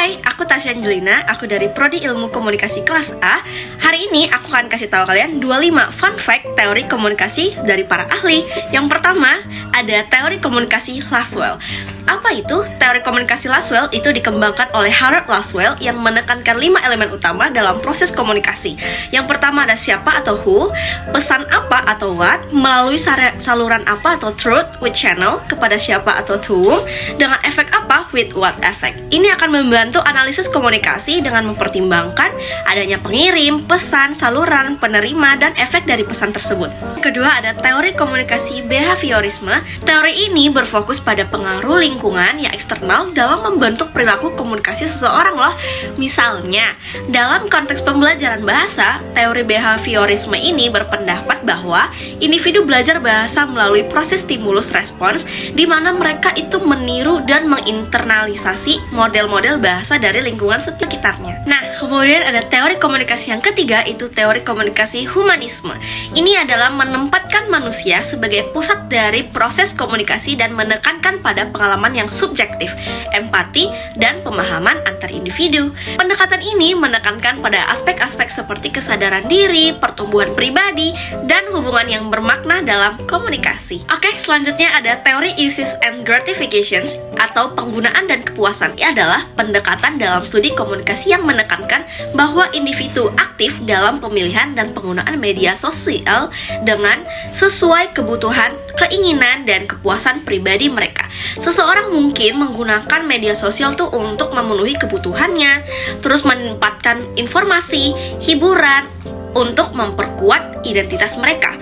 Hai, aku Tasya Angelina, aku dari Prodi Ilmu Komunikasi kelas A. Hari ini aku akan kasih tahu kalian 25 fun fact teori komunikasi dari para ahli. Yang pertama, ada teori komunikasi Lasswell. Apa itu? Teori komunikasi Lasswell itu dikembangkan oleh Harold Lasswell yang menekankan 5 elemen utama dalam proses komunikasi. Yang pertama ada siapa atau who, pesan apa atau what, melalui saluran apa atau truth with channel, kepada siapa atau to whom, dengan efek apa with what effect. Ini akan membantu analisis komunikasi dengan mempertimbangkan adanya pengirim, pesan, saluran, penerima, dan efek dari pesan tersebut. Kedua ada teori komunikasi behaviorisme. Teori ini berfokus pada pengaruh lingkungan yang eksternal dalam membentuk perilaku komunikasi seseorang loh. Misalnya, dalam konteks pembelajaran bahasa, teori behaviorisme ini berpendapat bahwa individu belajar bahasa melalui proses stimulus respons, di mana mereka itu meniru dan menginternalisasi model-model bahasa dari lingkungan sekitarnya. Nah, kemudian ada teori komunikasi yang ketiga, itu teori komunikasi humanisme. Ini adalah menempatkan manusia sebagai pusat dari proses komunikasi dan menekankan pada pengalaman yang subjektif, empati, dan pemahaman antar individu. Pendekatan ini menekankan pada aspek-aspek seperti kesadaran diri, pertumbuhan pribadi, dan hubungan yang bermakna dalam komunikasi. Oke, selanjutnya ada teori uses and gratifications atau penggunaan dan kepuasan. Ini adalah pendekatan dalam studi komunikasi yang menekankan bahwa individu aktif dalam pemilihan dan penggunaan media sosial dengan sesuai kebutuhan, keinginan, dan kepuasan pribadi mereka. Seseorang mungkin menggunakan media sosial tuh untuk memenuhi kebutuhannya, terus menempatkan informasi, hiburan untuk memperkuat identitas mereka.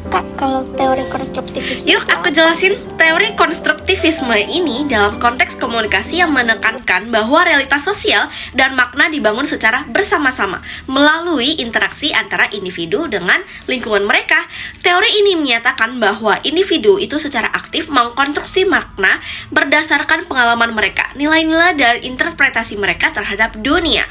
Kak, kalau teori konstruktivisme Yuk, aku jelasin. Teori konstruktivisme ini dalam konteks komunikasi yang menekankan bahwa realitas sosial dan makna dibangun secara bersama-sama melalui interaksi antara individu dengan lingkungan mereka. Teori ini menyatakan bahwa individu itu secara aktif mengkonstruksi makna berdasarkan pengalaman mereka, nilai-nilai dan interpretasi mereka terhadap dunia.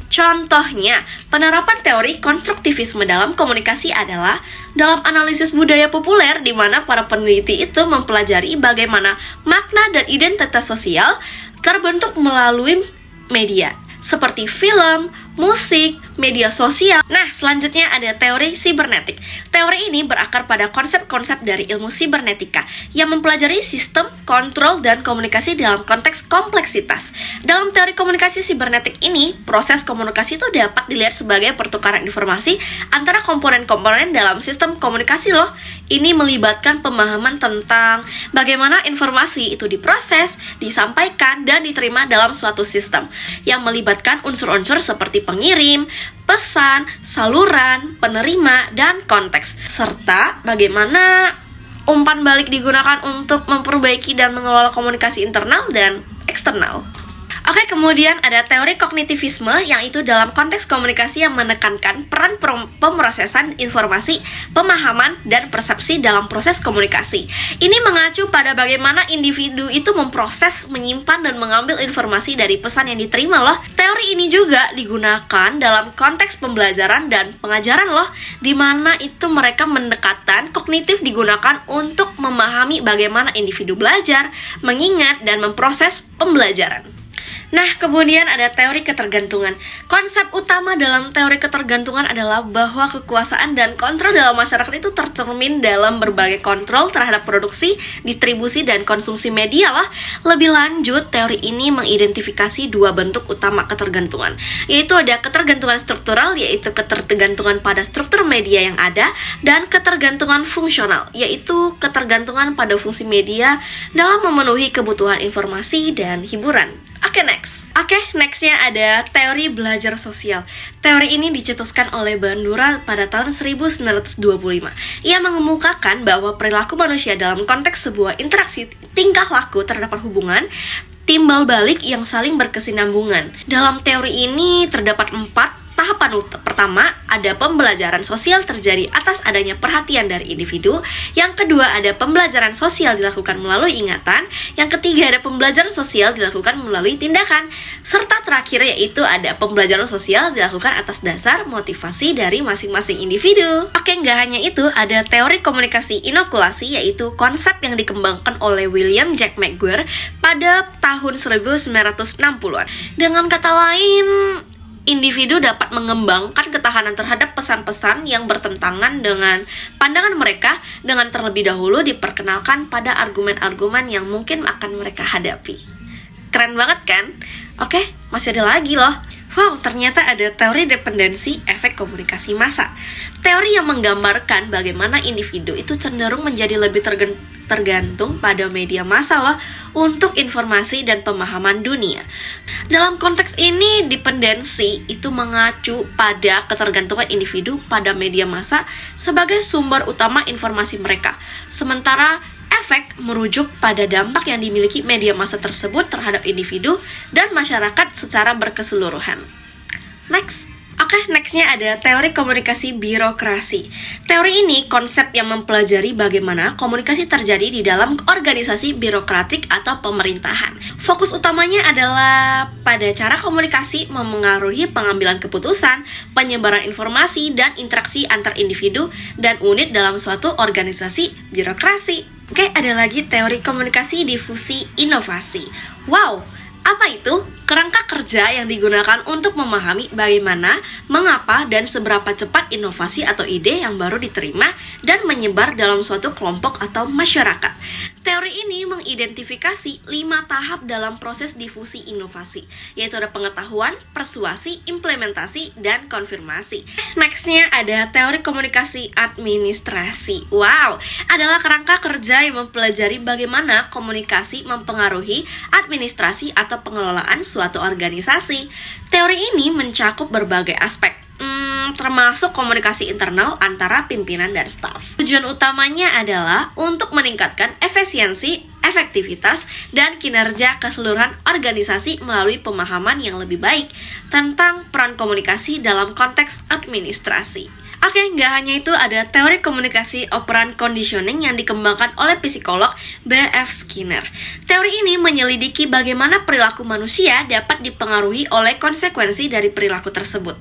Contohnya, penerapan teori konstruktivisme dalam komunikasi adalah dalam analisis budaya populer, di mana para peneliti itu mempelajari bagaimana makna dan identitas sosial terbentuk melalui media seperti film, musik, media sosial. Nah, selanjutnya ada teori sibernetik. Teori ini berakar pada konsep-konsep dari ilmu sibernetika yang mempelajari sistem, kontrol, dan komunikasi dalam konteks kompleksitas. Dalam teori komunikasi sibernetik ini, proses komunikasi itu dapat dilihat sebagai pertukaran informasi antara komponen-komponen dalam sistem komunikasi loh. Ini melibatkan pemahaman tentang bagaimana informasi itu diproses, disampaikan, dan diterima dalam suatu sistem yang melibatkan unsur-unsur seperti pengirim, pesan, saluran, penerima, dan konteks, serta bagaimana umpan balik digunakan untuk memperbaiki dan mengelola komunikasi internal dan eksternal. Oke, kemudian ada teori kognitivisme, yang itu dalam konteks komunikasi yang menekankan peran pemrosesan informasi, pemahaman, dan persepsi dalam proses komunikasi. Ini mengacu pada bagaimana individu itu memproses, menyimpan, dan mengambil informasi dari pesan yang diterima loh. Teori ini juga digunakan dalam konteks pembelajaran dan pengajaran loh, di mana itu mereka mendekatan kognitif digunakan untuk memahami bagaimana individu belajar, mengingat, dan memproses pembelajaran. Nah, kemudian ada teori ketergantungan. Konsep utama dalam teori ketergantungan adalah bahwa kekuasaan dan kontrol dalam masyarakat itu tercermin dalam berbagai kontrol terhadap produksi, distribusi, dan konsumsi media lah. Lebih lanjut, teori ini mengidentifikasi dua bentuk utama ketergantungan, yaitu ada ketergantungan struktural, yaitu ketergantungan pada struktur media yang ada, dan ketergantungan fungsional, yaitu ketergantungan pada fungsi media dalam memenuhi kebutuhan informasi dan hiburan. Oke, nextnya ada teori belajar sosial. Teori ini dicetuskan oleh Bandura pada tahun 1925. Ia mengemukakan bahwa perilaku manusia dalam konteks sebuah interaksi tingkah laku terdapat hubungan timbal balik yang saling berkesinambungan. Dalam teori ini terdapat 4 Tahapan pertama, ada pembelajaran sosial terjadi atas adanya perhatian dari individu. Yang kedua, ada pembelajaran sosial dilakukan melalui ingatan. Yang ketiga, ada pembelajaran sosial dilakukan melalui tindakan. Serta terakhir yaitu ada pembelajaran sosial dilakukan atas dasar motivasi dari masing-masing individu. Oke, nggak hanya itu, ada teori komunikasi inokulasi, yaitu konsep yang dikembangkan oleh William Jack McGuire pada tahun 1960-an. Dengan kata lain, individu dapat mengembangkan ketahanan terhadap pesan-pesan yang bertentangan dengan pandangan mereka dengan terlebih dahulu diperkenalkan pada argumen-argumen yang mungkin akan mereka hadapi. Keren banget kan? Oke, masih ada lagi loh. Wow, ternyata ada teori dependensi efek komunikasi massa. Teori yang menggambarkan bagaimana individu itu cenderung menjadi lebih tergantung pada media massa loh untuk informasi dan pemahaman dunia. Dalam konteks ini, dependensi itu mengacu pada ketergantungan individu pada media massa sebagai sumber utama informasi mereka. Sementara efek merujuk pada dampak yang dimiliki media massa tersebut terhadap individu dan masyarakat secara berkeseluruhan. Nextnya ada teori komunikasi birokrasi. Teori ini konsep yang mempelajari bagaimana komunikasi terjadi di dalam organisasi birokratik atau pemerintahan. Fokus utamanya adalah pada cara komunikasi memengaruhi pengambilan keputusan, penyebaran informasi, dan interaksi antar individu dan unit dalam suatu organisasi birokrasi. Oke, ada lagi teori komunikasi difusi inovasi. Wow, apa itu? Kerangka kerja yang digunakan untuk memahami bagaimana, mengapa, dan seberapa cepat inovasi atau ide yang baru diterima dan menyebar dalam suatu kelompok atau masyarakat. Teori ini mengidentifikasi 5 tahap dalam proses difusi inovasi, yaitu ada pengetahuan, persuasi, implementasi, dan konfirmasi. Nextnya ada teori komunikasi administrasi. Wow, adalah kerangka kerja yang mempelajari bagaimana komunikasi mempengaruhi administrasi atau pengelolaan suatu organisasi. Teori ini mencakup berbagai aspek, termasuk komunikasi internal antara pimpinan dan staf. Tujuan utamanya adalah untuk meningkatkan efisiensi, efektivitas, dan kinerja keseluruhan organisasi melalui pemahaman yang lebih baik tentang peran komunikasi dalam konteks administrasi. Oke, nggak hanya itu, ada teori komunikasi operant conditioning yang dikembangkan oleh psikolog B.F. Skinner. Teori ini menyelidiki bagaimana perilaku manusia dapat dipengaruhi oleh konsekuensi dari perilaku tersebut.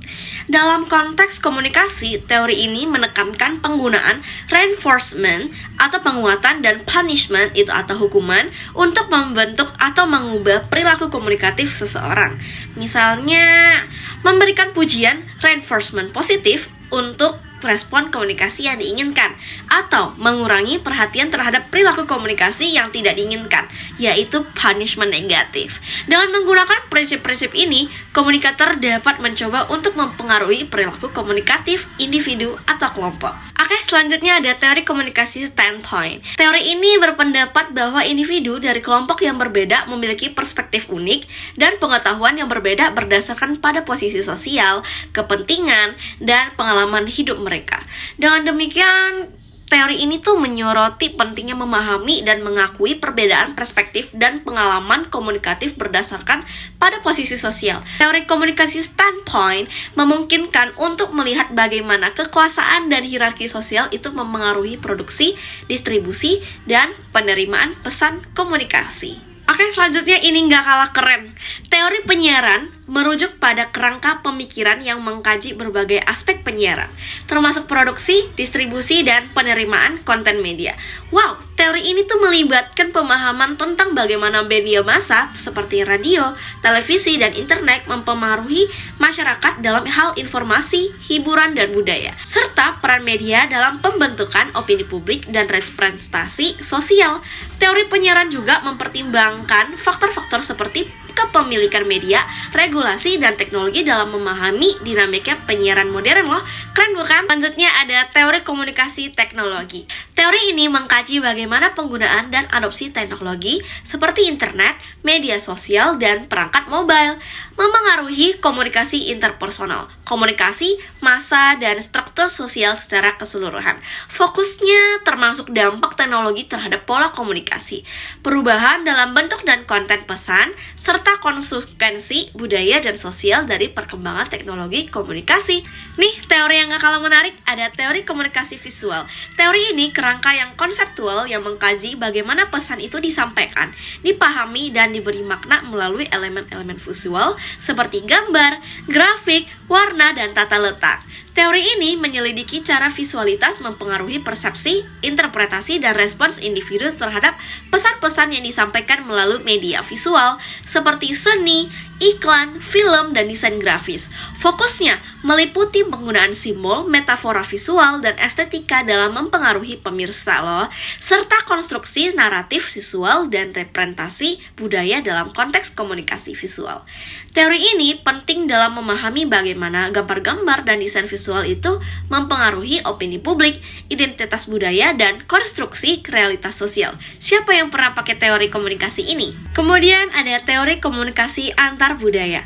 Dalam konteks komunikasi, teori ini menekankan penggunaan reinforcement atau penguatan dan punishment itu atau hukuman untuk membentuk atau mengubah perilaku komunikatif seseorang. Misalnya, memberikan pujian reinforcement positif untuk respon komunikasi yang diinginkan, atau mengurangi perhatian terhadap perilaku komunikasi yang tidak diinginkan, yaitu punishment negatif. Dengan menggunakan prinsip-prinsip ini, komunikator dapat mencoba untuk mempengaruhi perilaku komunikatif individu atau kelompok. Oke, selanjutnya ada teori komunikasi standpoint. Teori ini berpendapat bahwa individu dari kelompok yang berbeda memiliki perspektif unik dan pengetahuan yang berbeda berdasarkan pada posisi sosial, kepentingan, dan pengalaman hidup mereka. Dengan demikian, teori ini tuh menyoroti pentingnya memahami dan mengakui perbedaan perspektif dan pengalaman komunikatif berdasarkan pada posisi sosial. Teori komunikasi standpoint memungkinkan untuk melihat bagaimana kekuasaan dan hierarki sosial itu mempengaruhi produksi, distribusi, dan penerimaan pesan komunikasi. Oke, selanjutnya ini nggak kalah keren. Teori penyiaran merujuk pada kerangka pemikiran yang mengkaji berbagai aspek penyiaran, termasuk produksi, distribusi, dan penerimaan konten media. Wow, teori ini tuh melibatkan pemahaman tentang bagaimana media massa seperti radio, televisi, dan internet mempengaruhi masyarakat dalam hal informasi, hiburan, dan budaya, serta peran media dalam pembentukan opini publik dan representasi sosial. Teori penyiaran juga mempertimbangkan faktor-faktor seperti kepemilikan media, regulasi, dan teknologi dalam memahami dinamika penyiaran modern loh. Keren bukan? Selanjutnya ada teori komunikasi teknologi. Teori ini mengkaji bagaimana penggunaan dan adopsi teknologi seperti internet, media sosial, dan perangkat mobile memengaruhi komunikasi interpersonal, komunikasi, massa, dan struktur sosial secara keseluruhan. Fokusnya termasuk dampak teknologi terhadap pola komunikasi, perubahan dalam bentuk dan konten pesan, serta konsekuensi budaya budaya dan sosial dari perkembangan teknologi komunikasi. Nih, teori yang gak kalah menarik ada teori komunikasi visual. Teori ini kerangka yang konseptual yang mengkaji bagaimana pesan itu disampaikan, dipahami, dan diberi makna melalui elemen-elemen visual seperti gambar, grafik, warna, dan tata letak. Teori ini menyelidiki cara visualitas mempengaruhi persepsi, interpretasi, dan respons individu terhadap pesan-pesan yang disampaikan melalui media visual seperti seni, iklan, film, dan desain grafis. Fokusnya meliputi penggunaan simbol, metafora visual, dan estetika dalam mempengaruhi pemirsa loh, serta konstruksi naratif visual dan representasi budaya dalam konteks komunikasi visual. Teori ini penting dalam memahami bagaimana gambar-gambar dan desain visual itu mempengaruhi opini publik, identitas budaya, dan konstruksi realitas sosial. Siapa yang pernah pakai teori komunikasi ini? Kemudian ada teori komunikasi antar budaya.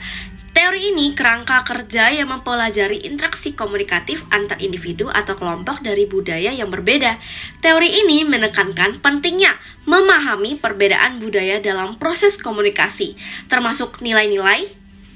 Teori ini kerangka kerja yang mempelajari interaksi komunikatif antar individu atau kelompok dari budaya yang berbeda. Teori ini menekankan pentingnya memahami perbedaan budaya dalam proses komunikasi, termasuk nilai-nilai,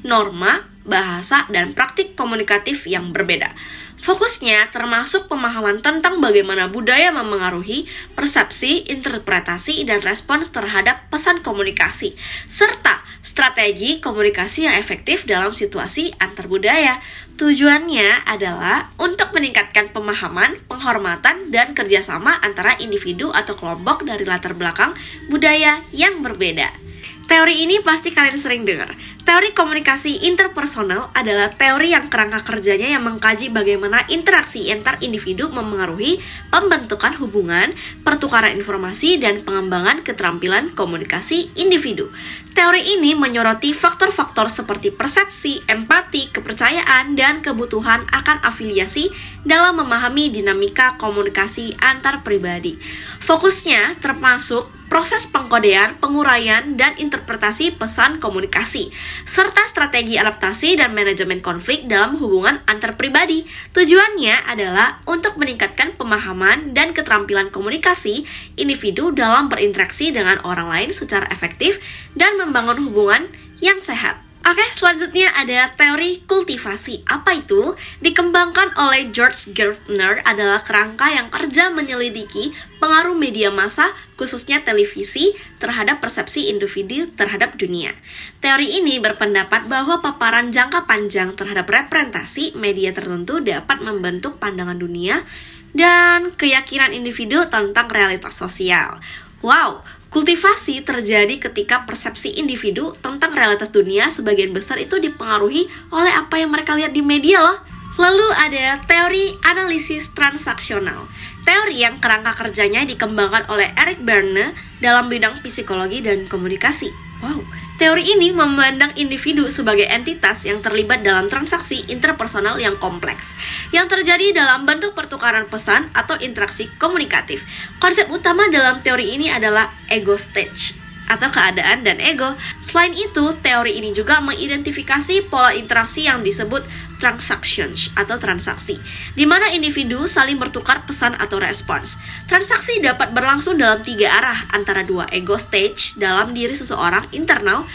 norma, bahasa, dan praktik komunikatif yang berbeda. Fokusnya termasuk pemahaman tentang bagaimana budaya memengaruhi persepsi, interpretasi, dan respons terhadap pesan komunikasi, serta strategi komunikasi yang efektif dalam situasi antar budaya. Tujuannya adalah untuk meningkatkan pemahaman, penghormatan, dan kerjasama antara individu atau kelompok dari latar belakang budaya yang berbeda. Teori ini pasti kalian sering dengar. Teori komunikasi interpersonal adalah teori yang kerangka kerjanya yang mengkaji bagaimana interaksi antar individu memengaruhi pembentukan hubungan, pertukaran informasi, dan pengembangan keterampilan komunikasi individu. Teori ini menyoroti faktor-faktor seperti persepsi, empati, kepercayaan, dan kebutuhan akan afiliasi dalam memahami dinamika komunikasi antar pribadi. Fokusnya termasuk proses pengkodean, penguraian, dan interpretasi pesan komunikasi, serta strategi adaptasi dan manajemen konflik dalam hubungan antar pribadi. Tujuannya adalah untuk meningkatkan pemahaman dan keterampilan komunikasi individu dalam berinteraksi dengan orang lain secara efektif dan membangun hubungan yang sehat. Oke, selanjutnya ada teori kultivasi. Apa itu? Dikembangkan oleh George Gardner, adalah kerangka yang kerja menyelidiki pengaruh media massa, khususnya televisi, terhadap persepsi individu terhadap dunia. Teori ini berpendapat bahwa paparan jangka panjang terhadap representasi media tertentu dapat membentuk pandangan dunia dan keyakinan individu tentang realitas sosial. Wow, kultivasi terjadi ketika persepsi individu tentang realitas dunia sebagian besar itu dipengaruhi oleh apa yang mereka lihat di media loh. Lalu ada teori analisis transaksional. Teori yang kerangka kerjanya dikembangkan oleh Eric Berne dalam bidang psikologi dan komunikasi. Wow, teori ini memandang individu sebagai entitas yang terlibat dalam transaksi interpersonal yang kompleks, yang terjadi dalam bentuk pertukaran pesan atau interaksi komunikatif. Konsep utama dalam teori ini adalah ego stage, atau keadaan dan ego. Selain itu, teori ini juga mengidentifikasi pola interaksi yang disebut transactions atau transaksi, di mana individu saling bertukar pesan atau respons. Transaksi dapat berlangsung dalam 3 arah, antara 2 ego stage dalam diri seseorang internal,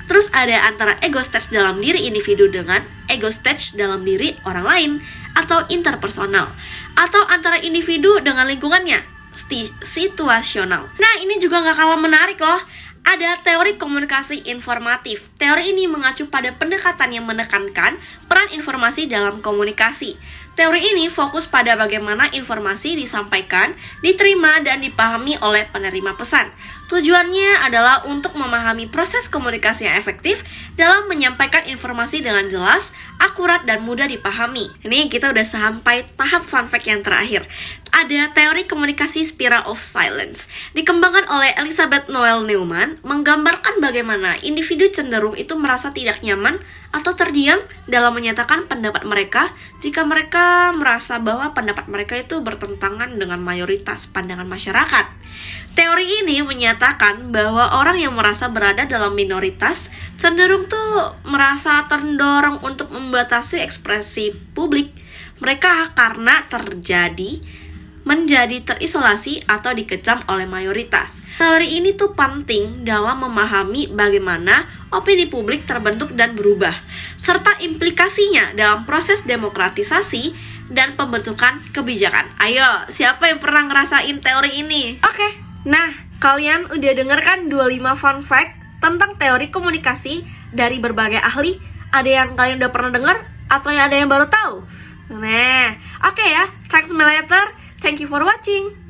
terus ada antara ego stage dalam diri individu dengan ego stage dalam diri orang lain atau interpersonal, atau antara individu dengan lingkungannya, situasional. Nah, ini juga gak kalah menarik loh. Ada teori komunikasi informatif. Teori ini mengacu pada pendekatan yang menekankan peran informasi dalam komunikasi. Teori ini fokus pada bagaimana informasi disampaikan, diterima, dan dipahami oleh penerima pesan. Tujuannya adalah untuk memahami proses komunikasi yang efektif dalam menyampaikan informasi dengan jelas, akurat, dan mudah dipahami. Ini kita udah sampai tahap fun fact yang terakhir. Ada teori komunikasi spiral of silence. Dikembangkan oleh Elizabeth Noel Neumann, menggambarkan bagaimana individu cenderung itu merasa tidak nyaman atau terdiam dalam menyatakan pendapat mereka jika mereka merasa bahwa pendapat mereka itu bertentangan dengan mayoritas pandangan masyarakat. Teori ini menyatakan bahwa orang yang merasa berada dalam minoritas cenderung tuh merasa terdorong untuk membatasi ekspresi publik mereka karena terjadi menjadi terisolasi atau dikecam oleh mayoritas. Teori ini tuh penting dalam memahami bagaimana opini publik terbentuk dan berubah, serta implikasinya dalam proses demokratisasi dan pembentukan kebijakan. Ayo, siapa yang pernah ngerasain teori ini? Oke, nah kalian udah denger kan 25 fun fact tentang teori komunikasi dari berbagai ahli? Ada yang kalian udah pernah denger? Atau ada yang baru tahu? Nah, oke ya, thanks me later. Thank you for watching.